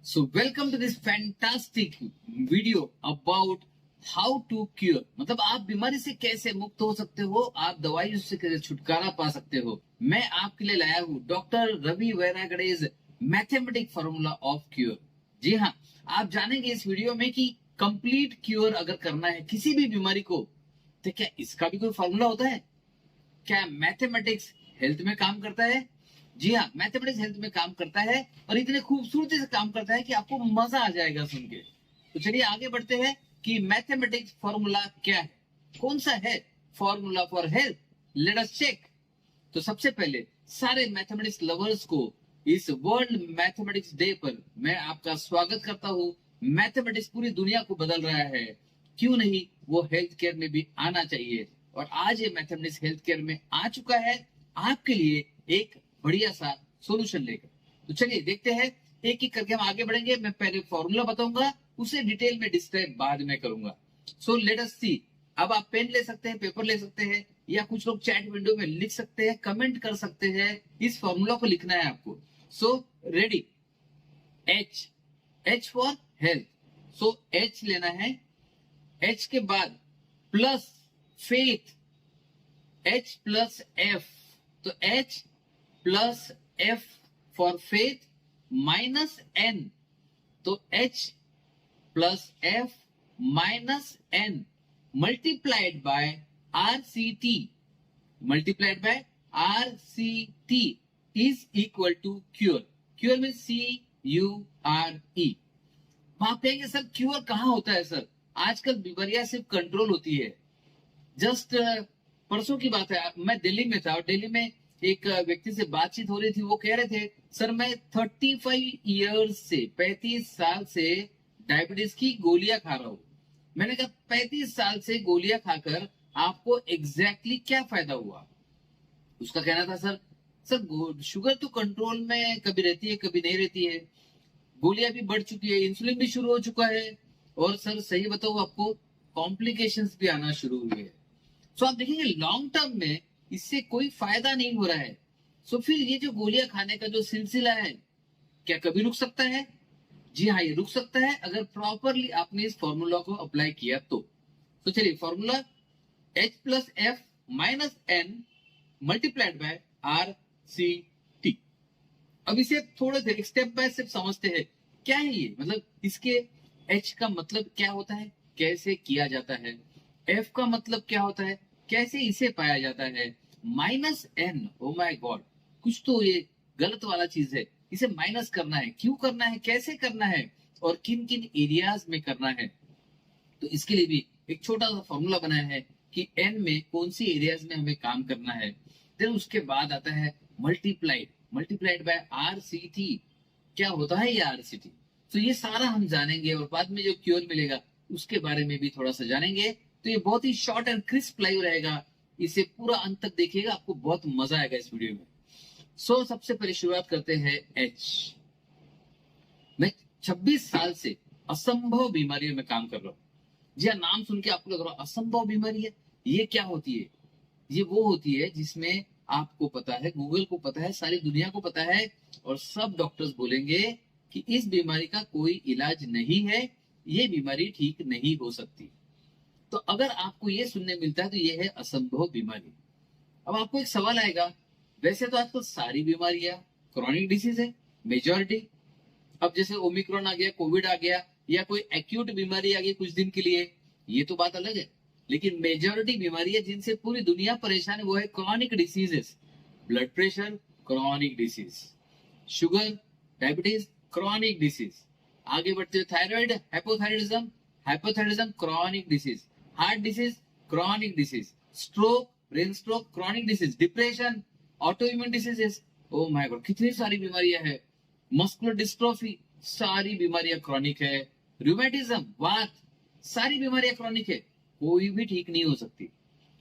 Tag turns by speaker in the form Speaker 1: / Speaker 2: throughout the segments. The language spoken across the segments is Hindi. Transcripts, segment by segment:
Speaker 1: So welcome to this fantastic video about how to cure, मतलब आप बीमारी से कैसे मुक्त हो सकते हो, आप दवाइयों से कैसे छुटकारा पा सकते हो। मैं आपके लिए लाया हूँ doctor Ravi Vairagade's mathematic formula of cure. जी हाँ, आप जानेंगे इस वीडियो में कि कंप्लीट क्योर अगर करना है किसी भी बीमारी को, तो क्या इसका भी कोई फॉर्मूला होता है? क्या मैथमेटिक्स हेल्थ में काम करता है? जी हाँ, मैथमेटिक्स हेल्थ में काम करता है और इतने खूबसूरती से काम करता है कि आपको मजा आ जाएगा सुन के। तो चलिए आगे बढ़ते हैं कि मैथमेटिक्स फॉर्मूला क्या है, कौन सा है formula for health. Let us check. तो सबसे पहले सारे मैथमेटिक्स लवर्स को इस वर्ल्ड मैथमेटिक्स डे पर मैं आपका स्वागत करता हूँ। मैथमेटिक्स पूरी दुनिया को बदल रहा है, क्यों नहीं वो हेल्थ केयर में भी आना चाहिए। और आज ये मैथमेटिक्स हेल्थ केयर में आ चुका है आपके लिए एक बढ़िया सा सोल्यूशन लेकर। तो चलिए देखते हैं, एक एक करके हम आगे बढ़ेंगे। मैं पहले फॉर्मूला बताऊंगा, उसे डिटेल में डिस्क्राइब बाद में करूंगा। सो लेट अस सी। अब आप पेन ले सकते हैं, पेपर ले सकते हैं, या कुछ लोग चैट विंडो में लिख सकते हैं, कमेंट कर सकते हैं। इस फॉर्मूला को लिखना है आपको। So ready. H, H for health. So H लेना है। एच के बाद plus faith, H plus F. तो H plus F for faith minus N. तो H plus F minus N multiplied by R C T, multiplied by R C T is equal to cure. Cure में सी यू आर ई। आप कहेंगे सर क्योर कहां होता है सर, आजकल बीमारियां सिर्फ कंट्रोल होती है। जस्ट परसों की बात है, मैं दिल्ली में था और दिल्ली में एक व्यक्ति से बातचीत हो रही थी। वो कह रहे थे सर मैं 35 ईयर्स से, 35 साल से डायबिटीज की गोलियां खा रहा हूं। मैंने कहा 35 साल से गोलियां खाकर आपको एग्जैक्टली क्या फायदा हुआ? उसका कहना था सर शुगर तो कंट्रोल में कभी रहती है कभी नहीं रहती है, गोलियां भी बढ़ चुकी है, इंसुलिन भी शुरू हो चुका है, और सर सही बताओ आपको कॉम्प्लिकेशंस भी आना शुरू हुए हैं। सो आप देखेंगे लॉन्ग टर्म में इससे कोई फायदा नहीं हो रहा है। सो फिर ये जो गोलियां खाने का जो सिलसिला है, क्या कभी रुक सकता है? जी हाँ, ये रुक सकता है अगर प्रॉपरली आपने इस फॉर्मूला को अप्लाई किया तो चलिए formula H plus F minus N multiplied by R C T. अब इसे थोड़े देर स्टेप बाय स्टेप समझते हैं क्या है ये, मतलब इसके एच का मतलब क्या होता है, कैसे किया जाता है, एफ का मतलब क्या होता है, कैसे इसे पाया जाता है, minus N. Oh my god, कुछ तो ये गलत वाला चीज है। इसे माइनस करना है, क्यों करना है, कैसे करना है, और किन किन एरियाज में करना है। तो इसके लिए भी एक छोटा सा फॉर्मूला बनाया है कि एन में कौन सी एरियाज में हमें काम करना है। फिर उसके बाद आता है multiplied, multiplied by R C T. क्या होता है ये आर सी टी? तो ये सारा हम जानेंगे और बाद में जो क्योर मिलेगा उसके बारे में भी थोड़ा सा जानेंगे। तो ये बहुत ही शॉर्ट एंड क्रिस्प लाइव रहेगा, इसे पूरा अंत तक देखिएगा, आपको बहुत मजा आएगा इस वीडियो में। सो सबसे पहले शुरुआत करते हैं एच। मैं 26 साल से असंभव बीमारियों में काम कर रहा हूँ। जी हाँ, नाम सुन के आपको लग रहा है असंभव बीमारी है, ये क्या होती है? ये वो होती है जिसमें आपको पता है, गूगल को पता है, सारी दुनिया को पता है, और सब डॉक्टर्स बोलेंगे कि इस बीमारी का कोई इलाज नहीं है, ये बीमारी ठीक नहीं हो सकती। तो अगर आपको ये सुनने मिलता है तो ये है असंभव बीमारी। अब आपको एक सवाल आएगा, वैसे तो आजकल सारी बीमारियां क्रॉनिक डिसीज है मेजॉरिटी। अब जैसे ओमिक्रॉन आ गया, कोविड आ गया, या कोई एक्यूट बीमारी आ गई कुछ दिन के लिए, ये तो बात अलग है। लेकिन मेजॉरिटी बीमारियां जिनसे पूरी दुनिया परेशान है वो है chronic diseases. Blood pressure chronic disease, sugar diabetes chronic disease, आगे बढ़ते हुए thyroid hypothyroidism, hypothyroidism chronic disease, heart disease chronic disease, stroke brain stroke chronic disease, depression auto immune diseases. O my God, कितनी सारी बीमारियां है। मस्कुलर डिस्ट्रोफी, सारी बीमारियां क्रॉनिक है। रूमेटिज्म वात, सारी बीमारियां क्रॉनिक है, कोई भी ठीक नहीं हो सकती।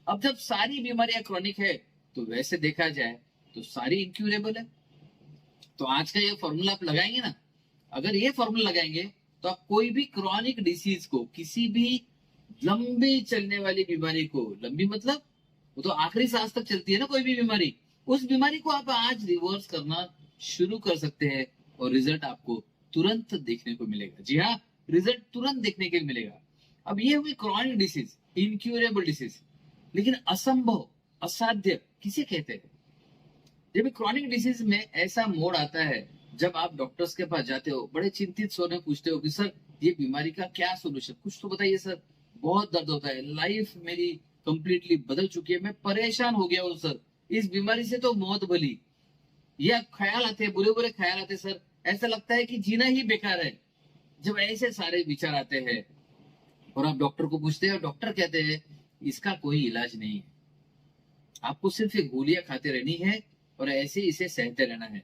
Speaker 1: अब जब सारी बीमारियां क्रॉनिक है तो वैसे देखा जाए तो सारी इनक्यूरेबल है। तो आज का ये फॉर्मूला आप लगाएंगे ना, अगर ये फॉर्मूला लगाएंगे तो आप कोई भी क्रॉनिक डिसीज को, किसी भी लंबी चलने वाली बीमारी को, लंबी मतलब वो तो आखिरी सांस तक चलती है ना कोई भी बीमारी, उस बीमारी को आप आज रिवर्स करना शुरू कर सकते हैं और रिजल्ट आपको तुरंत देखने को मिलेगा। जी हाँ, रिजल्ट तुरंत देखने के लिए मिलेगा। अब ये हुई क्रॉनिक डिसीज, इनक्यूरेबल डिसीज। लेकिन असंभव, असाध्य किसे कहते हैं? जब क्रॉनिक डिसीज में ऐसा मोड़ आता है जब आप डॉक्टर्स के पास जाते हो, बड़े चिंतित सोने पूछते हो कि सर ये बीमारी का क्या सोल्यूशन, कुछ तो बताइए सर, बहुत दर्द होता है, लाइफ मेरी कंप्लीटली बदल चुकी है, मैं परेशान हो गया हूँ सर, इस बीमारी से तो मौत भली। यह ख्याल आते हैं, बुरे बुरे ख्याल आते हैं सर, ऐसा लगता है कि जीना ही बेकार है। जब ऐसे सारे विचार आते हैं और आप डॉक्टर को पूछते हैं, डॉक्टर कहते हैं इसका कोई इलाज नहीं है, आपको सिर्फ ये गोलियां खाते रहनी है और ऐसे इसे सहते रहना है।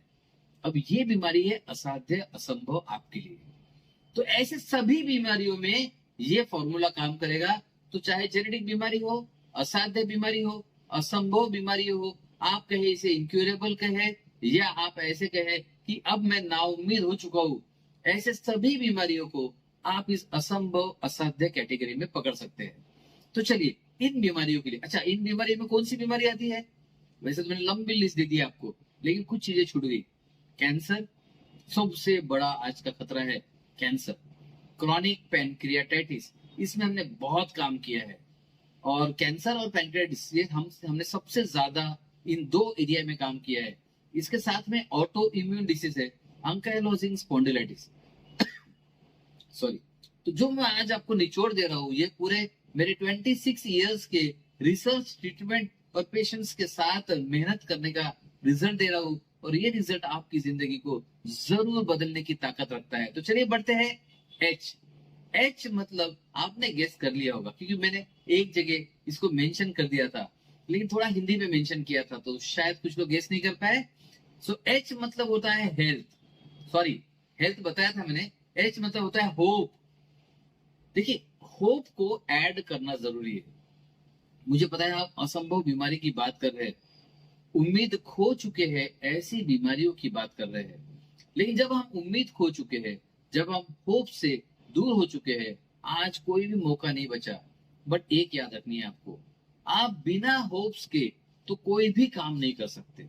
Speaker 1: अब ये बीमारी है असाध्य, असंभव आपके लिए। तो ऐसे सभी बीमारियों में ये फॉर्मूला काम करेगा। तो चाहे जेनेटिक बीमारी हो, असाध्य बीमारी हो, असंभव बीमारी हो, आप कहे इसे इनक्यूरेबल कहे, या आप ऐसे कहे कि अब मैं नाउम्मीद हो चुका हूं, ऐसे सभी बीमारियों को आप इस असंभव, असाध्य कैटेगरी में पकड़ सकते हैं। तो चलिए इन बीमारियों के लिए, अच्छा इन बीमारियों में कौन सी बीमारी आती है? वैसे तो मैंने लंबी लिस्ट दे दी आपको, लेकिन कुछ चीजें छूट गई। कैंसर, सबसे बड़ा आज का खतरा है कैंसर। क्रॉनिक पैनक्रियाटाइटिस, इसमें हमने बहुत काम किया है। और कैंसर और पैनक्रियाटाइटिस ये हमने सबसे ज्यादा इन दो एरिया में काम किया है। इसके साथ में ऑटो इम्यून डिसीज है, अंकाइलोजिंग स्पॉन्डिलाइटिस। सॉरी। तो जो मैं आज आपको निचोड़ दे रहा हूं, ये पूरे मेरे 26 इयर्स के रिसर्च, ट्रीटमेंट और पेशेंट्स के साथ मेहनत करने का रिजल्ट दे रहा हूं, और ये रिजल्ट आपकी जिंदगी को जरूर बदलने की ताकत रखता है। तो चलिए बढ़ते हैं एच। एच मतलब आपने गेस कर लिया होगा, क्योंकि मैंने एक जगह इसको मेंशन कर दिया था, लेकिन थोड़ा हिंदी में मेंशन किया था, तो शायद कुछ लोग गेस नहीं कर पाए। सो एच मतलब होता है हेल्थ। सॉरी, हेल्थ बताया था मैंने। एच मतलब होता है होप। देखिए, होप को ऐड करना जरूरी है। मुझे पता है आप असंभव बीमारी की बात कर रहे हैं, उम्मीद खो चुके हैं, ऐसी बीमारियों की बात कर रहे हैं। लेकिन जब हम उम्मीद खो चुके हैं, जब हम होप से दूर हो चुके हैं, आज कोई भी मौका नहीं बचा। बट एक याद रखनी है आपको, आप बिना होप्स के तो कोई भी काम नहीं कर सकते।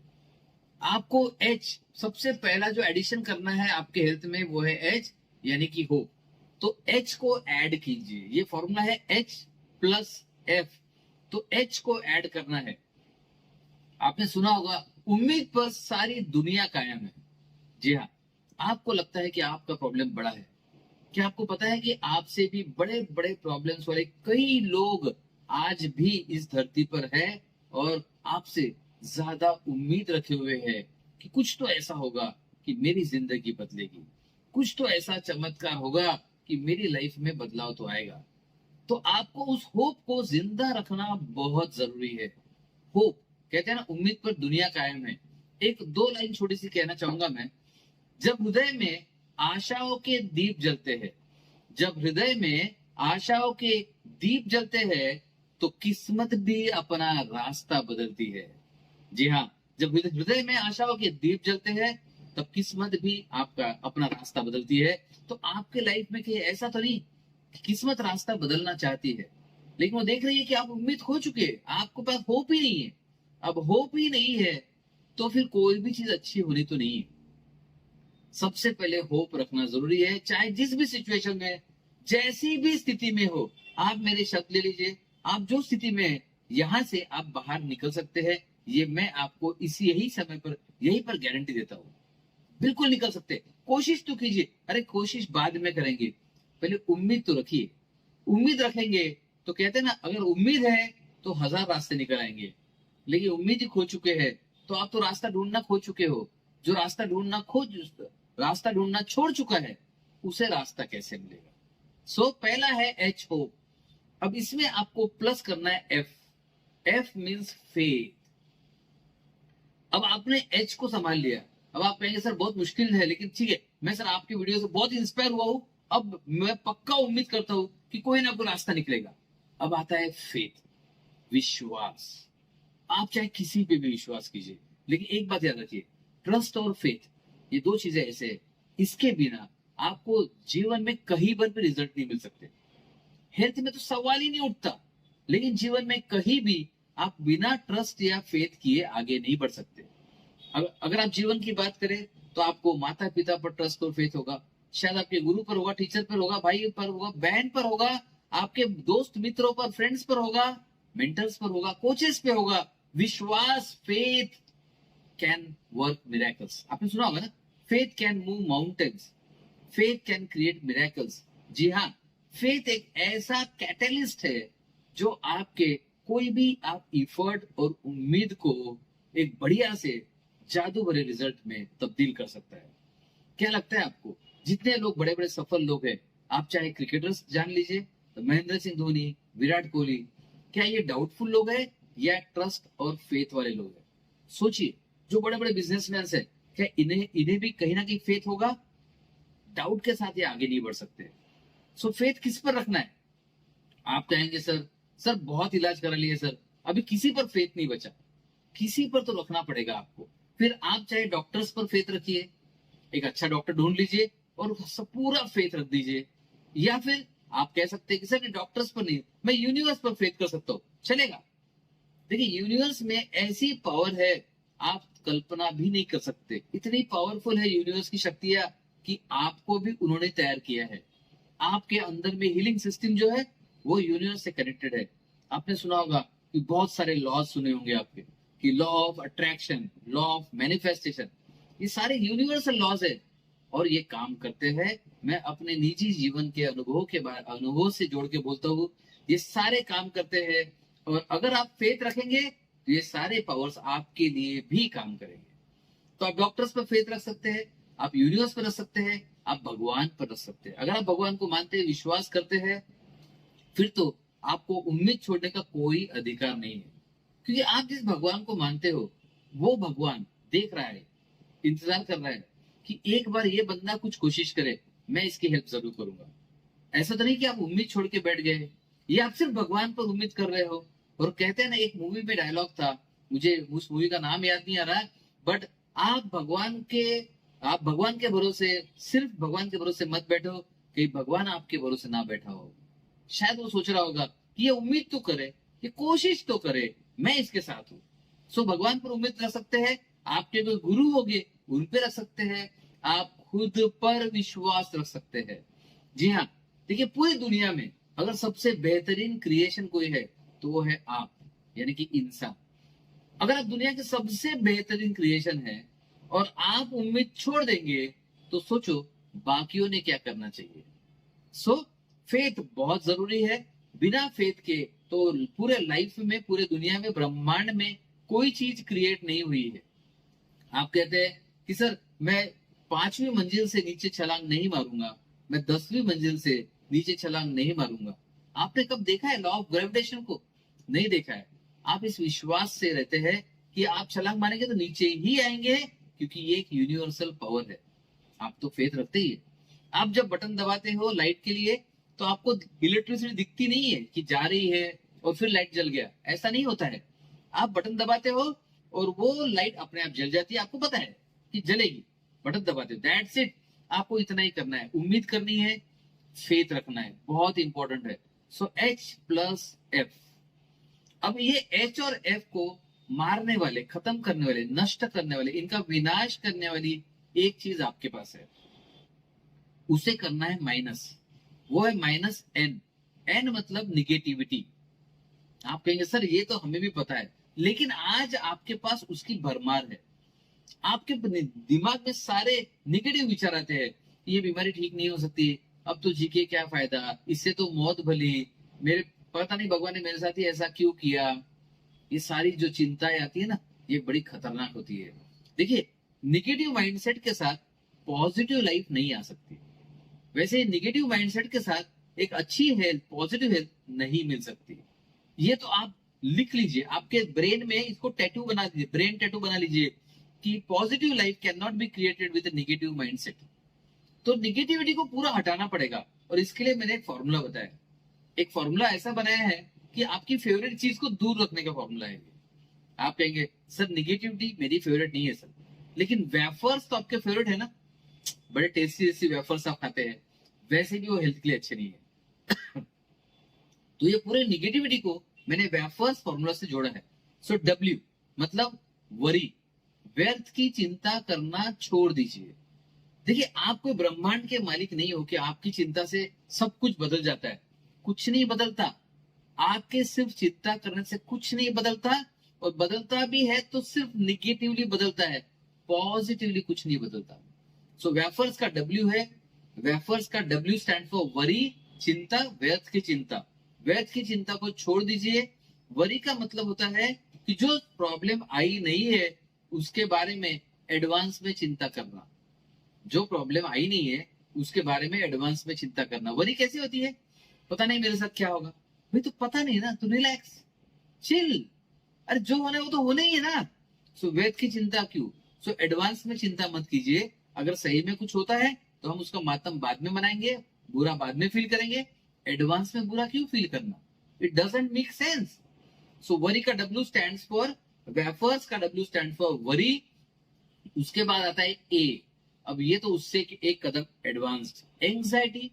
Speaker 1: आपको एच, सबसे पहला जो एडिशन करना है आपके हेल्थ में वो है एच, यानी कि होप। तो एच को ऐड कीजिए, ये फॉर्मूला है एच प्लस एफ। तो एच को ऐड करना है। आपने सुना होगा, उम्मीद पर सारी दुनिया कायम है। जी हाँ, आपको लगता है कि आपका प्रॉब्लम बड़ा है, क्या आपको पता है कि आपसे भी बड़े बड़े प्रॉब्लम्स वाले कई लोग आज भी इस धरती पर है, और आपसे ज्यादा उम्मीद रखे हुए हैं कि कुछ तो ऐसा होगा कि मेरी जिंदगी बदलेगी, कुछ तो ऐसा चमत्कार होगा कि मेरी लाइफ में बदलाव तो आएगा। तो आपको उस होप को जिंदा रखना बहुत जरूरी है। होप, कहते हैं ना, उम्मीद पर दुनिया कायम है। एक दो लाइन छोटी सी कहना चाहूंगा मैं। जब हृदय में आशाओं के दीप जलते हैं, जब हृदय में आशाओं के दीप जलते हैं, तो किस्मत भी अपना रास्ता बदलती है। जी हाँ, जब हृदय में आशाओं के दीप जलते हैं, तब किस्मत भी आपका अपना रास्ता बदलती है। तो आपके लाइफ में कहीं ऐसा तो नहीं कि किस्मत रास्ता बदलना चाहती है, लेकिन वो देख रही है कि आप उम्मीद खो चुके हैं, आपके पास होप ही नहीं है। अब होप ही नहीं है तो फिर कोई भी चीज अच्छी होनी तो नहीं है। सबसे पहले होप रखना जरूरी है, चाहे जिस भी सिचुएशन में, जैसी भी स्थिति में हो। आप मेरे शब्द ले लीजिए, आप जो स्थिति में है, यहां से आप बाहर निकल सकते हैं। ये मैं आपको इसी यही समय पर, यही पर गारंटी देता हूं। बिल्कुल निकल सकते हैं। कोशिश तो कीजिए। अरे कोशिश बाद में करेंगे, पहले उम्मीद तो रखिए। उम्मीद रखेंगे तो कहते हैं ना, अगर उम्मीद है तो 1000 रास्ते निकल आएंगे। लेकिन उम्मीद ही खो चुके हैं तो आप तो रास्ता ढूंढना खो चुके हो। जो रास्ता ढूंढना छोड़ चुका है, उसे रास्ता कैसे मिलेगा? सो पहला है एच, होप। अब इसमें आपको प्लस करना है एफ। F means faith. अब आपने एच को संभाल लिया। अब आप कहेंगे सर बहुत मुश्किल है, लेकिन ठीक है, मैं सर आपकी वीडियो से बहुत इंस्पायर हुआ हूं, अब मैं पक्का उम्मीद करता हूं कि कोई ना कोई रास्ता निकलेगा। अब आता है फेथ, विश्वास। आप चाहे किसी पे भी विश्वास कीजिए, लेकिन एक बात याद रखिए, ट्रस्ट और फेथ, ये दो चीजें ऐसे है, इसके बिना आपको जीवन में कहीं पर भी रिजल्ट नहीं मिल सकते। हेल्थ में तो सवाल ही नहीं उठता, लेकिन जीवन में कहीं भी आप बिना ट्रस्ट या फेथ किए आगे नहीं बढ़ सकते। अगर आप जीवन की बात करें तो आपको माता पिता पर ट्रस्ट और फेथ होगा, शायद आपके गुरु पर होगा, टीचर पर होगा, भाई पर होगा, बहन पर होगा, आपके दोस्त मित्रों पर, फ्रेंड्स पर होगा, मेंटर्स पर होगा, कोचेस पे होगा। विश्वास, फेथ कैन वर्क मिरेकल्स। आपने सुना होगा ना, faith can move mountains, faith can create miracles. जी हाँ, फेथ एक ऐसा कैटलिस्ट है जो आपके कोई भी आप इफर्ट और उम्मीद को एक बढ़िया से जादू भरे रिजल्ट में तब्दील कर सकता है। क्या लगता है आपको, जितने लोग बड़े बड़े सफल लोग हैं, आप चाहे क्रिकेटर्स जान लीजिए, तो महेंद्र सिंह धोनी, विराट कोहली, क्या ये डाउटफुल लोग हैं या ट्रस्ट और फेथ वाले लोग हैं? सोचिए, जो बड़े बड़े बिजनेसमैन है, क्या इन्हें इन्हें भी कहीं ना कहीं फेथ होगा? डाउट के साथ ये आगे नहीं बढ़ सकते। सो फेथ किस पर रखना है? आप कहेंगे सर सर बहुत इलाज करा लिए सर, अभी किसी पर फेथ नहीं बचा। किसी पर तो रखना पड़ेगा आपको। फिर आप चाहे डॉक्टर्स पर फेथ रखिए, एक अच्छा डॉक्टर ढूंढ लीजिए और सब पूरा फेथ रख दीजिए, या फिर आप कह सकते हैं कि सर डॉक्टर्स पर नहीं, मैं यूनिवर्स पर फेथ कर सकता हूं, चलेगा। देखिए, यूनिवर्स में ऐसी पावर है, आप कल्पना भी नहीं कर सकते। इतनी पावरफुल है यूनिवर्स की शक्तियां कि आपको भी उन्होंने तैयार किया है। आपके अंदर में हीलिंग सिस्टम जो है वो यूनिवर्स से कनेक्टेड है। आपने सुना होगा कि बहुत सारे लॉज सुने होंगे आपके, कि law of attraction, law of manifestation, ये सारे यूनिवर्सल लॉज है और ये काम करते हैं। मैं अपने निजी जीवन के अनुभव से जोड़ के बोलता हूँ, ये सारे काम करते हैं। और अगर आप फेथ रखेंगे तो ये सारे पावर्स आपके लिए भी काम करेंगे। तो आप डॉक्टर्स पर फेथ रख सकते हैं, आप यूनिवर्स पर रख सकते हैं, आप भगवान पर रख सकते हैं। अगर आप भगवान को मानते हैं, विश्वास करते हैं, फिर तो आपको उम्मीद छोड़ने का कोई अधिकार नहीं है। क्योंकि आप जिस भगवान को मानते हो वो भगवान देख रहा है, इंतजार कर रहा है कि एक बार ये बंदा कुछ कोशिश करे, मैं इसकी हेल्प जरूर करूंगा। ऐसा तो नहीं कि आप उम्मीद छोड़ के बैठ गए, ये आप सिर्फ भगवान पर उम्मीद कर रहे हो। और कहते हैं ना, एक मूवी में डायलॉग था, मुझे उस मूवी का नाम याद नहीं आ रहा, बट आप भगवान के भरोसे, सिर्फ भगवान के भरोसे मत बैठो, कि भगवान आपके भरोसे ना बैठा हो। शायद वो सोच रहा होगा कि ये उम्मीद तो करे, ये कोशिश तो करे, मैं इसके साथ हूं। सो भगवान पर उम्मीद रख सकते हैं, आपके जो गुरु होंगे उन पे रख सकते हैं, आप खुद पर विश्वास रख सकते हैं। जी हाँ, देखिए, पूरी दुनिया में अगर सबसे बेहतरीन क्रिएशन कोई है तो वो है आप, यानी कि इंसान। अगर आप दुनिया के सबसे बेहतरीन क्रिएशन है और आप उम्मीद छोड़ देंगे, तो सोचो बाकियों ने क्या करना चाहिए। सो फेथ बहुत जरूरी है। बिना फेथ के तो पूरे लाइफ में, पूरे दुनिया में, ब्रह्मांड में कोई चीज क्रिएट नहीं हुई है। आप कहते हैं कि सर मैं 5वीं मंजिल से नीचे छलांग नहीं मारूंगा, मैं 10वीं मंजिल से नीचे छलांग नहीं मारूंगा। आपने कब देखा है लॉ ऑफ ग्रेविटेशन को? नहीं देखा है। आप इस विश्वास से रहते हैं कि आप छलांग मारेंगे तो नीचे ही आएंगे, क्योंकि ये एक यूनिवर्सल पावर है। आप तो फेथ रखते ही है। आप जब बटन दबाते हो लाइट के लिए, तो आपको इलेक्ट्रिसिटी दिखती नहीं है कि जा रही है और फिर लाइट जल गया, ऐसा नहीं होता है। आप बटन दबाते हो और वो लाइट अपने आप जल जाती है, आपको पता है कि जलेगी, बटन दबाते हो, दैट्स इट। आपको इतना ही करना है, उम्मीद करनी है, फेथ रखना है, बहुत इंपॉर्टेंट है। सो H+F। अब ये H और F को मारने वाले, खत्म करने वाले, नष्ट करने वाले, इनका विनाश करने वाली एक चीज आपके पास है, उसे करना है माइनस। वो है -N। N मतलब निगेटिविटी। आप कहेंगे सर ये तो हमें भी पता है, लेकिन आज आपके पास उसकी भरमार है। आपके दिमाग में सारे निगेटिव विचार आते हैं, ये बीमारी ठीक नहीं हो सकती, अब तो जी के क्या फायदा, इससे तो मौत भली, मेरे पता नहीं भगवान ने मेरे साथ ही ऐसा क्यों किया। ये सारी जो चिंताएं आती है ना, ये बड़ी खतरनाक होती है। देखिए, निगेटिव माइंडसेट के साथ पॉजिटिव लाइफ नहीं आ सकती। वैसे निगेटिव माइंडसेट के साथ एक अच्छी हेल्थ, पॉजिटिव हेल्थ नहीं मिल सकती। ये तो आप लिख लीजिए, आपके ब्रेन में इसको टैटू बना दीजिए, ब्रेन टैटू बना लीजिए कि positive life can not be created with negative mindset. तो निगेटिविटी को पूरा हटाना पड़ेगा, और इसके लिए मैंने एक फॉर्मूला बताया। एक फॉर्मूला ऐसा बनाया है कि आपकी फेवरेट चीज को दूर रखने का फॉर्मूला है। आप कहेंगे सर निगेटिविटी मेरी फेवरेट नहीं है सर, लेकिन वेफर्स तो आपके फेवरेट है ना, बड़े टेस्टी टेस्टी वेफर्स आप खाते हैं, वैसे भी वो हेल्थ के लिए अच्छे नहीं है। तो ये पूरे निगेटिविटी को मैंने वेफर्स फॉर्मूला से जोड़ा है। सो W मतलब वरी, व्यर्थ की चिंता करना छोड़ दीजिए। देखिए, आप कोई ब्रह्मांड के मालिक नहीं हो कि आपकी चिंता से सब कुछ बदल जाता है। कुछ नहीं बदलता। आपके सिर्फ चिंता करने से कुछ नहीं बदलता, और बदलता भी है तो सिर्फ निगेटिवली बदलता है, पॉजिटिवली कुछ नहीं बदलता। सो वेफर्स का डब्ल्यू है, वेफर्स का डब्ल्यू स्टैंड फॉर वरी, चिंता, व्यर्थ की चिंता। व्यर्थ की चिंता को छोड़ दीजिए। वरी का मतलब होता है कि जो प्रॉब्लम आई नहीं है उसके बारे में एडवांस में चिंता करना। जो प्रॉब्लम आई नहीं है उसके बारे में एडवांस में चिंता करना। वरी कैसी होती है? पता नहीं मेरे साथ क्या होगा। भाई तो पता नहीं ना, तो रिलैक्स, चिल। अरे जो होना है वो तो होना ही है ना। सो वेद की चिंता क्यों? सो एडवांस में चिंता मत कीजिए। अगर सही में कुछ होता है तो हम उसका मातम बाद में मनाएंगे, बुरा बाद में फील करेंगे। एडवांस में बुरा क्यों फील करना? It doesn't make sense. So worry का डब्ल्यू स्टैंड फॉर, वेफर्स का डब्ल्यू स्टैंड फॉर वरी। उसके बाद आता है ए। अब ये तो उससे एक कदम एडवांस्ड, एंग्जाइटी।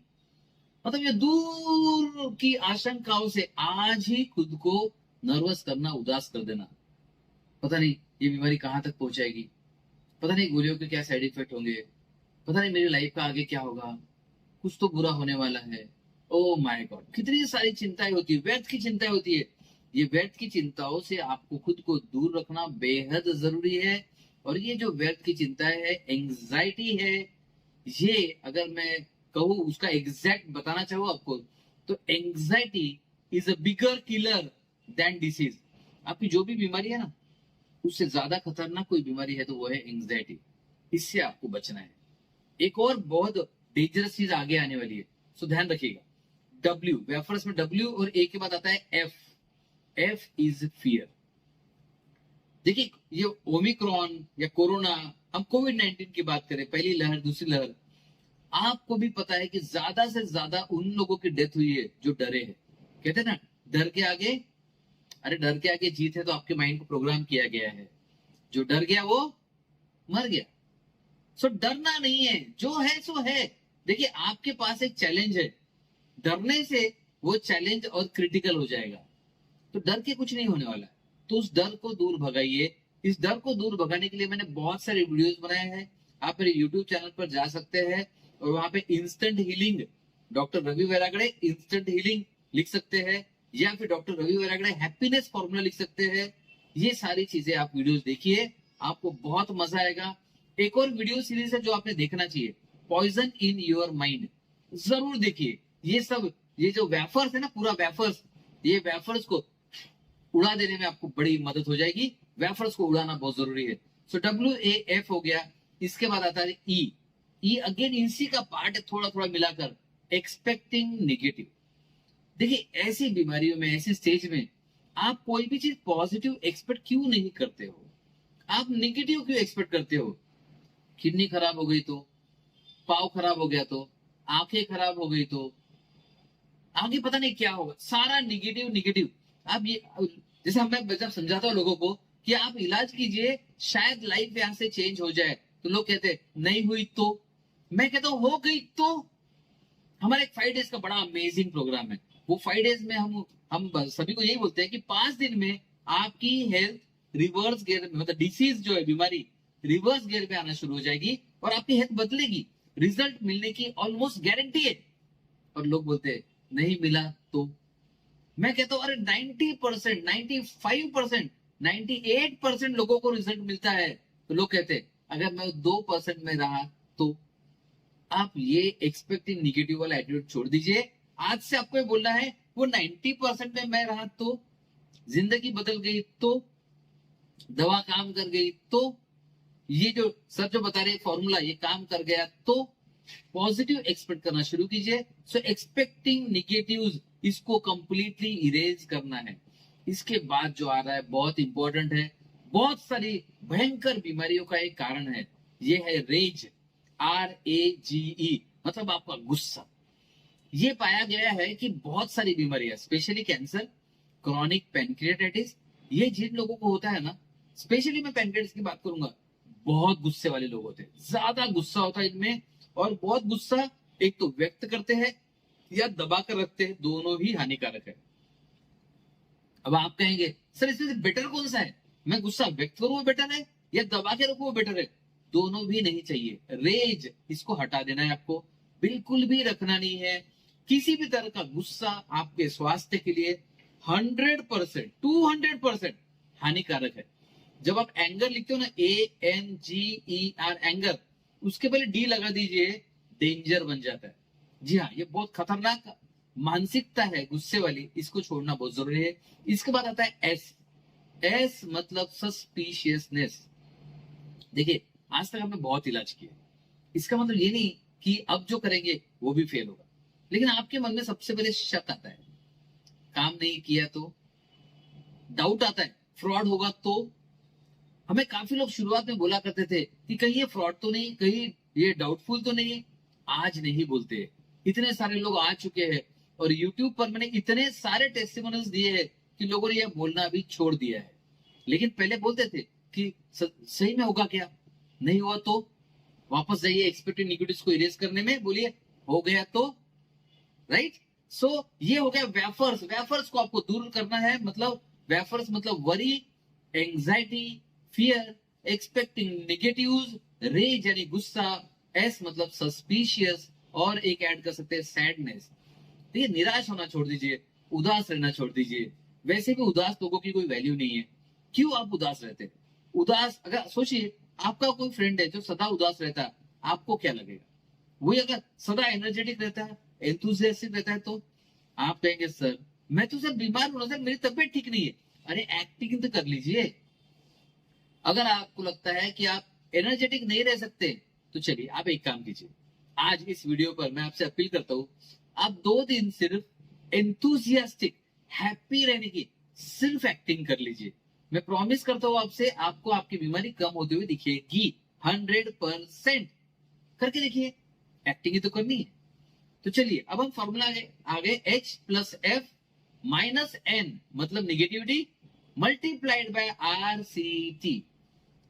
Speaker 1: मतलब ये दूर की आशंकाओं से आज ही खुद को नर्वस करना, उदास कर देना। पता नहीं ये बीमारी कहां तक पहुंचाएगी, पता नहीं गोलियों के क्या साइड इफेक्ट होंगे, पता नहीं मेरी लाइफ का आगे क्या होगा, कुछ तो बुरा होने वाला है। ओ माय गॉड, कितनी सारी चिंताएं होती है, व्यर्थ की चिंताएं होती है। ये व्यर्थ की चिंताओं से आपको खुद को दूर रखना बेहद जरूरी है। और ये जो व्यर्थ की चिंताएं है, एंग्जाइटी है, ये अगर मैं कहूँ उसका एग्जैक्ट बताना चाहूँ आपको, तो anxiety is a bigger killer than disease. आपकी जो भी बीमारी है ना, उससे ज्यादा खतरनाक कोई बीमारी है तो वो है एंग्जाइटी। इससे आपको बचना है। एक और बहुत डेंजरस चीज आगे आने वाली है, सो ध्यान रखिएगा। डब्ल्यू, वेफर्स में डब्ल्यू और ए के बाद आता है एफ। F is fear. देखिए, ये ओमिक्रॉन या कोरोना, हम कोविड-19 की बात करें, पहली लहर, दूसरी लहर, आपको भी पता है कि ज्यादा से ज्यादा उन लोगों की डेथ हुई है जो डरे हैं। कहते हैं ना, डर के आगे, अरे डर के आगे जीत है, तो आपके माइंड को प्रोग्राम किया गया है। जो डर गया वो मर गया। सो डरना नहीं है, जो है सो है। देखिए, आपके पास एक चैलेंज है, डरने से वो चैलेंज और क्रिटिकल हो जाएगा। तो डर के कुछ नहीं होने वाला है। तो उस डर को दूर भगाइए। इस डर को दूर भगाने के लिए मैंने बहुत सारे वीडियोस बनाए हैं। आप मेरे यूट्यूब चैनल पर जा सकते हैं और वहां पे instant healing, doctor Ravi Vairagade instant healing लिख सकते हैं, या फिर doctor Ravi Vairagade happiness formula लिख सकते हैं। ये सारी चीजें आप वीडियोस देखिए, आपको बहुत मजा आएगा। एक और वीडियो सीरीज है जो आपने देखना चाहिए, पॉइजन इन योर माइंड। जरूर देखिए। ये सब, ये जो वेफर्स है ना, पूरा वेफर्स, ये वेफर्स को उड़ा देने में आपको बड़ी मदद हो जाएगी। वेफर्स को उड़ाना बहुत जरूरी है। सो WAF हो गया। इसके बाद आता है ई। ई अगेन इसी का पार्ट है, थोड़ा थोड़ा मिलाकर, एक्सपेक्टिंग नेगेटिव। देखिए, ऐसी बीमारियों में, ऐसी स्टेज में आप कोई भी चीज पॉजिटिव एक्सपेक्ट क्यों नहीं करते हो? आप नेगेटिव क्यों एक्सपेक्ट करते हो? किडनी खराब हो गई तो, पाव खराब हो गया तो, आंखें खराब हो गई तो, आगे पता नहीं क्या होगा, सारा निगेटिव निगेटिव। आप ये, जैसे मैं जब समझाता हूँ लोगों को कि आप इलाज कीजिए, शायद लाइफ यहाँ से चेंज हो जाए, तो लोग कहते हैं नहीं हुई तो। मैं कहता हूँ हो गई तो। हमारा एक 5 डेज का बड़ा अमेजिंग प्रोग्राम है। वो 5 डेज में हम सभी को यही बोलते हैं कि 5 दिन में आपकी हेल्थ रिवर्स गियर में, मतलब डिसीज जो है, बीमारी रिवर्स गियर पे आना शुरू हो जाएगी और आपकी हेल्थ बदलेगी। रिजल्ट मिलने की ऑलमोस्ट गारंटी है। और लोग बोलते हैं नहीं मिला तो। मैं कहता हूं अरे 90%, 95%, 98% लोगों को रिजल्ट मिलता है। तो लोग कहते हैं अगर मैं 2% में रहा तो। आप ये एक्सपेक्टिंग निगेटिव वाला एटीट्यूड छोड़ दीजिए। आज से आपको ये बोलना है वो 90% में मैं रहा तो, जिंदगी बदल गई तो, दवा काम कर गई तो, ये जो सर जो बता रहे फॉर्मूला ये काम कर गया तो। पॉजिटिव एक्सपेक्ट करना शुरू कीजिए। सो एक्सपेक्टिंग निगेटिव्स, इसको कंप्लीटली इरेज करना है। इसके बाद जो आ रहा है बहुत इंपॉर्टेंट है, बहुत सारी भयंकर बीमारियों का एक कारण है, ये है रेज। RAGE, मतलब आपका गुस्सा। ये पाया गया है कि बहुत सारी बीमारियां, स्पेशली कैंसर, क्रॉनिक पैनक्रियाटाइटिस, ये जिन लोगों को होता है ना, स्पेशली मैं पैनक्रियाटाइटिस की बात करूंगा, बहुत गुस्से वाले लोग होते हैं, ज्यादा गुस्सा होता है इनमें। और बहुत गुस्सा एक तो व्यक्त करते हैं या दबा कर रखते हैं, दोनों ही हानिकारक है। अब आप कहेंगे सर इसमें से बेटर कौन सा है, मैं गुस्सा व्यक्त करूं वो बेटर है या दबा के रखूं वो बेटर है? दोनों भी नहीं चाहिए। रेज इसको हटा देना है आपको, बिल्कुल भी रखना नहीं है। किसी भी तरह का गुस्सा आपके स्वास्थ्य के लिए 100%, 200% हानिकारक है। जब आप एंगर लिखते हो ना, ANGER, एंगर, उसके पहले डी लगा दीजिए, डेंजर बन जाता है। जी हाँ, ये बहुत खतरनाक मानसिकता है गुस्से वाली, इसको छोड़ना बहुत जरूरी है। इसके बाद आता है एस। एस मतलब सस्पिशियसनेस। देखिए, आज तक हमने बहुत इलाज किया, इसका मतलब ये नहीं कि अब जो करेंगे वो भी फेल होगा, लेकिन आपके मन में सबसे पहले शक आता है, काम नहीं किया तो, डाउट आता है फ्रॉड होगा तो। हमें काफी लोग शुरुआत में बोला करते थे कि कहीं ये फ्रॉड तो नहीं, कहीं ये डाउटफुल तो नहीं। आज नहीं बोलते, इतने सारे लोग आ चुके हैं और YouTube पर मैंने इतने सारे टेस्टिमोनियल्स दिए हैं कि लोगों ने यह बोलना अभी छोड़ दिया है। लेकिन पहले बोलते थे कि सही में होगा क्या, नहीं हुआ तो वापस जाइए एक्सपेक्टेड नेगेटिव्स को इरेज करने में, बोलिए हो गया तो, राइट। सो ये हो गया वेफर्स। वेफर्स को आपको दूर करना है, मतलब वेफर्स मतलब worry, anxiety, fear, expecting negatives, rage यानी गुस्सा, एस मतलब सस्पिशियस, और एक ऐड कर सकते हैं सैडनेस। तो ये निराश होना छोड़ दीजिए, उदास रहना छोड़ दीजिए। वैसे भी उदास लोगों की कोई वैल्यू नहीं है। क्यों आप उदास रहते हैं? उदास, अगर सोचिए आपका कोई फ्रेंड है जो सदा उदास रहता है, आपको क्या लगेगा? वही अगर सदा एनर्जेटिक रहता है, एंथुसियास्टिक रहता है, तो आप कहेंगे सर मैं तो सर बीमार हूं, सर मेरी तबियत ठीक नहीं है। अरे एक्टिंग तो कर लीजिए। अगर आपको लगता है कि आप एनर्जेटिक नहीं रह सकते, तो चलिए आप एक काम कीजिए, आज इस वीडियो पर मैं आपसे अपील करता हूं, आप 2 दिन सिर्फ एंथुसियास्टिक, हैप्पी रहने की सिर्फ एक्टिंग कर लीजिए। मैं प्रॉमिस करता हूं आपसे, आपको आपकी बीमारी कम होती हुई दिखेगी 100%। करके देखिए, एक्टिंग ही तो करनी है। तो चलिए अब हम फॉर्मूला आगे H+F-N मतलब निगेटिविटी मल्टीप्लाइड बाय RCT।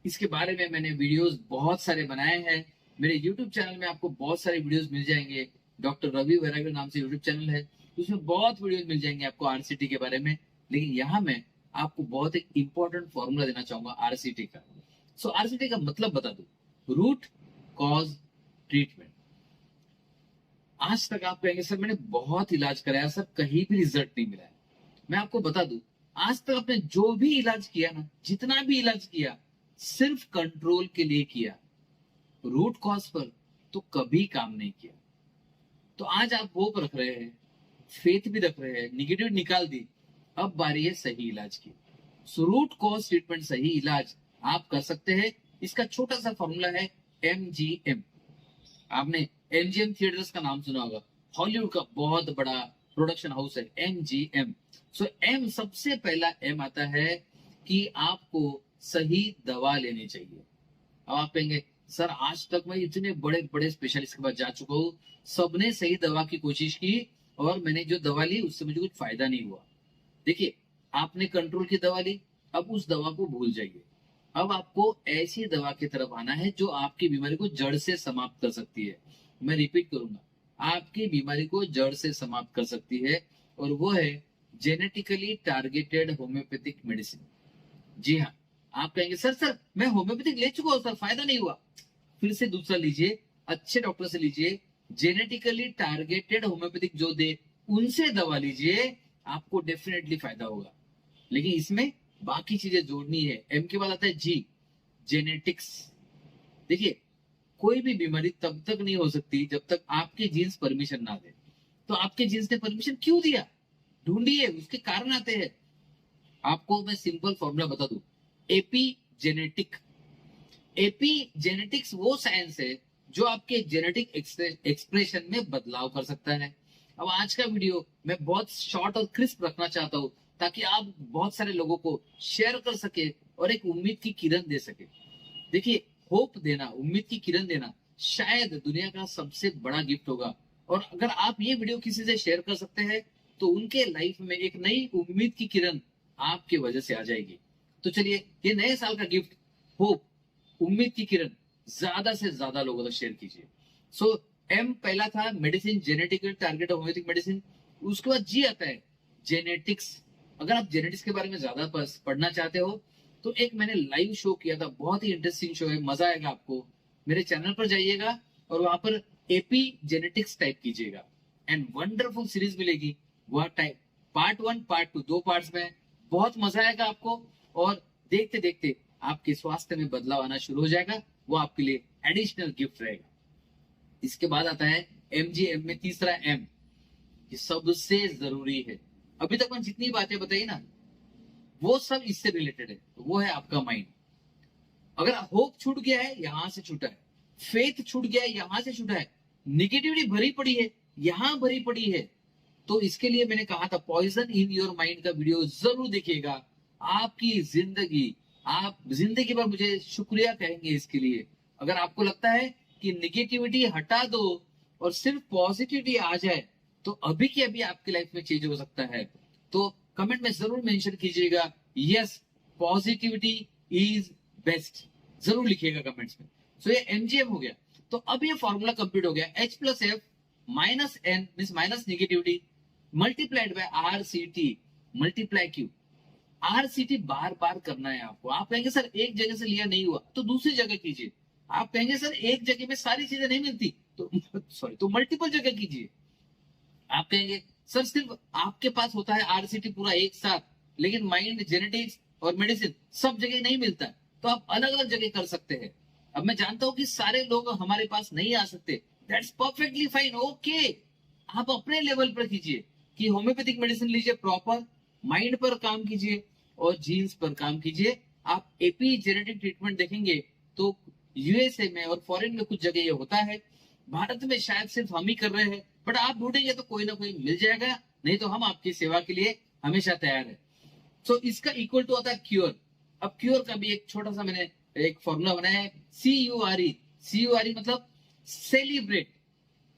Speaker 1: इसके बारे में मैंने वीडियोस बहुत सारे बनाए हैं। मेरे YouTube चैनल में आपको बहुत सारे वीडियोस मिल जाएंगे। डॉक्टर रवि वैराग्य नाम से YouTube चैनल है, उसमें बहुत वीडियोस मिल जाएंगे आपको RCT के बारे में। लेकिन यहाँ मैं आपको बहुत एक इंपॉर्टेंट फॉर्मूला देना चाहूंगा RCT का। सो RCT का मतलब बता दूं, रूट कॉज ट्रीटमेंट। आज तक आप कहेंगे सर मैंने बहुत इलाज कराया सर, कहीं भी रिजल्ट नहीं मिला है। मैं आपको बता दूं, आज तक आपने जो भी इलाज किया ना, जितना भी इलाज किया, सिर्फ कंट्रोल के लिए किया, रूट कॉज पर तो कभी काम नहीं किया। तो आज आप होप रख रहे हैं, फेथ भी रख रहे हैं, निगेटिव निकाल दी, अब बारी है सही इलाज की। सो रूट कॉज ट्रीटमेंट, सही इलाज आप कर सकते हैं। इसका छोटा सा फॉर्मूला है MGM। आपने MGM थिएटर्स का नाम सुना होगा, हॉलीवुड का बहुत बड़ा प्रोडक्शन हाउस है MGM। सो M, सबसे पहला M आता है कि आपको सही दवा लेनी चाहिए। अब आप कहेंगे सर आज तक मैं इतने बड़े बड़े स्पेशलिस्ट के पास जा चुका हूँ, सबने सही दवा की कोशिश की और मैंने जो दवा ली उससे मुझे कुछ फायदा नहीं हुआ। देखिए, आपने कंट्रोल की दवा ली, अब उस दवा को भूल जाइए। अब आपको ऐसी दवा की तरफ आना है जो आपकी बीमारी को जड़ से समाप्त कर सकती है। मैं रिपीट करूंगा, आपकी बीमारी को जड़ से समाप्त कर सकती है, और वो है जेनेटिकली टारगेटेड होम्योपैथिक मेडिसिन। जी हाँ, आप कहेंगे सर मैं होम्योपैथिक ले चुका हूं सर, फायदा नहीं हुआ। फिर से दूसरा लीजिए, अच्छे डॉक्टर से लीजिए, जेनेटिकली टारगेटेड होम्योपैथिक जो दे उनसे दवा लीजिए, आपको डेफिनेटली फायदा होगा। लेकिन इसमें बाकी चीजें जोड़नी है। M के बाद आता है G, जेनेटिक्स। देखिए, कोई भी बीमारी तब तक नहीं हो सकती जब तक आपके जीन्स परमिशन ना दे। तो आपके जीन्स ने परमिशन क्यों दिया, ढूंढिए, उसके कारण आते हैं। आपको मैं सिंपल फॉर्मूला बता दूं, एपीजेनेटिक। एपीजेनेटिक्स वो साइंस है जो आपके जेनेटिक एक्सप्रेशन में बदलाव कर सकता है। अब आज का वीडियो मैं बहुत शॉर्ट और क्रिस्प रखना चाहता हूं ताकि आप बहुत सारे लोगों को शेयर कर सके और एक उम्मीद की किरण दे सके। देखिए, होप देना, उम्मीद की किरण देना शायद दुनिया का सबसे बड़ा गिफ्ट होगा। और अगर आप ये वीडियो किसी से शेयर कर सकते हैं तो उनके लाइफ में एक नई उम्मीद की किरण आपके वजह से आ जाएगी। तो चलिए, ये नए साल का गिफ्ट, होप, उम्मीद की किरण, ज्यादा से ज्यादा लोगों तक शेयर कीजिए। सो M पहला था medicine, genetical target homeopathic medicine. उसके बाद G आता है जेनेटिक्स। अगर आप जेनेटिक्स के बारे में ज्यादा पढ़ना चाहते हो तो एक मैंने लाइव शो किया था, बहुत ही इंटरेस्टिंग शो है, मजा आएगा आपको। मेरे चैनल पर जाइएगा और वहां पर एपी जेनेटिक्स टाइप कीजिएगा एंड वंडरफुल सीरीज मिलेगी। वह टाइप पार्ट 1 पार्ट 2 दो पार्ट्स में, बहुत मजा आएगा आपको। और देखते देखते आपके स्वास्थ्य में बदलाव आना शुरू हो जाएगा, वो आपके लिए एडिशनल गिफ्ट रहेगा। इसके बाद आता है एमजीएम में तीसरा एम, ये सबसे जरूरी है। अभी तक मैंने जितनी बातें बताई ना, वो सब इससे रिलेटेड है। तो वो है आपका माइंड। अगर होप छूट गया है, यहां से छूटा है, फेथ छूट गया है, यहां से छूटा है, निगेटिविटी भरी पड़ी है, यहां भरी पड़ी है, तो इसके लिए मैंने कहा था पॉइजन इन योर माइंड का वीडियो जरूर देखिएगा। आपकी जिंदगी, आप जिंदगी पर मुझे शुक्रिया कहेंगे इसके लिए। अगर आपको लगता है कि निगेटिविटी हटा दो और सिर्फ पॉजिटिविटी आ जाए, तो अभी के अभी आपकी लाइफ में चेंज हो सकता है। तो कमेंट में जरूर मेंशन कीजिएगा, यस पॉजिटिविटी इज बेस्ट, जरूर लिखिएगा कमेंट्स में। सो ये एमजीएम हो गया। तो अब ये फॉर्मूला कंप्लीट हो गया, H plus F minus N mean minus negativity multiplied by RCT multiply Q. RCT बार बार करना है आपको। आप कहेंगे सर एक जगह से लिया नहीं हुआ, तो दूसरी जगह कीजिए। आप कहेंगे सर एक जगह में सारी चीजें नहीं मिलती, तो सॉरी तो मल्टीपल जगह कीजिए। आप कहेंगे सर सिर्फ आपके पास होता है आरसीटी पूरा एक साथ, लेकिन माइंड, जेनेटिक्स और मेडिसिन सब जगह नहीं मिलता, तो आप अलग अलग जगह कर सकते हैं। अब मैं जानता हूं कि सारे लोग हमारे पास नहीं आ सकते, दैट्स परफेक्टली फाइन, ओके। आप अपने लेवल पर कीजिए कि होम्योपैथिक मेडिसिन लीजिए, प्रॉपर माइंड पर काम कीजिए और जीन्स पर काम कीजिए। आप एपी जेनेटिक ट्रीटमेंट देखेंगे तो यूएसए में और फॉरेन में कुछ जगह ये होता है, भारत में शायद सिर्फ हम ही कर रहे हैं, बट आप ढूंढेंगे तो कोई ना कोई मिल जाएगा, नहीं तो हम आपकी सेवा के लिए हमेशा तैयार है। सो इसका इक्वल टू आता है क्योर। अब क्योर का भी एक छोटा सा मैंने एक फॉर्मूला बनाया है, CURE। CURE मतलब सेलिब्रेट,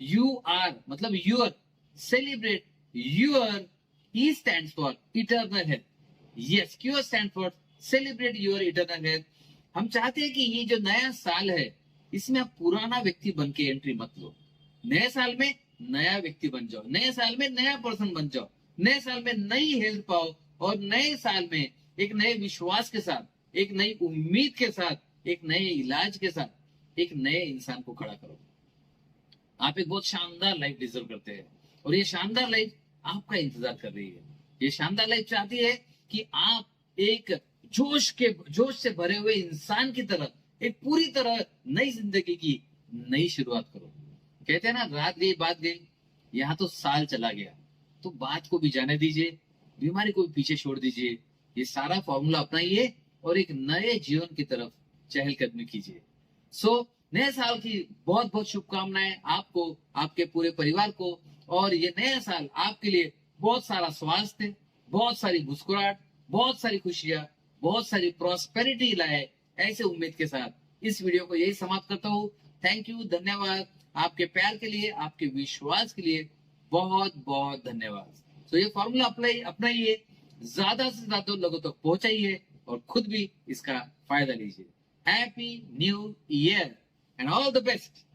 Speaker 1: UR मतलब your, celebrate your, E stands for eternal health. Yes, Q stands for celebrate your eternal health. हम चाहते हैं कि ये जो नया साल है, इसमें आप पुराना व्यक्ति बन के एंट्री मत लो। नए साल में नया व्यक्ति बन जाओ, नए साल में नया पर्सन बन जाओ, नए साल में नई हेल्थ पाओ और नए साल में एक नए विश्वास के साथ, एक नई उम्मीद के साथ, एक नए इलाज के साथ एक नए इंसान को खड़ा करो। आप एक बहुत शानदार लाइफ डिजर्व करते हैं और ये शानदार लाइफ आपका इंतजार कर रही है। ये शानदार लाइफ चाहती है कि आप एक जोश से भरे हुए इंसान की तरह एक पूरी तरह नई जिंदगी की नई शुरुआत करो। कहते हैं ना, रात गई बात गई, यहाँ तो साल चला गया, तो बात को भी जाने दीजिए, बीमारी को भी पीछे छोड़ दीजिए। ये सारा फॉर्मूला अपनाइए और एक नए जीवन की तरफ चहलकदमी कीजिए। सो नए साल की बहुत बहुत शुभकामनाएं आपको, आपके पूरे परिवार को। और ये नया साल आपके लिए बहुत सारा स्वास्थ्य, बहुत सारी मुस्कुराहट, बहुत सारी खुशियां, बहुत सारी प्रॉस्पेरिटी लाए, ऐसे उम्मीद के साथ इस वीडियो को यही समाप्त करता हूँ। थैंक यू, धन्यवाद। आपके प्यार के लिए, आपके विश्वास के लिए बहुत बहुत धन्यवाद। तो ये फॉर्मूला अपनाइए, ज्यादा से ज्यादा लोगों तक पहुंचाइए और खुद भी इसका फायदा लीजिए। Happy new year and all the best.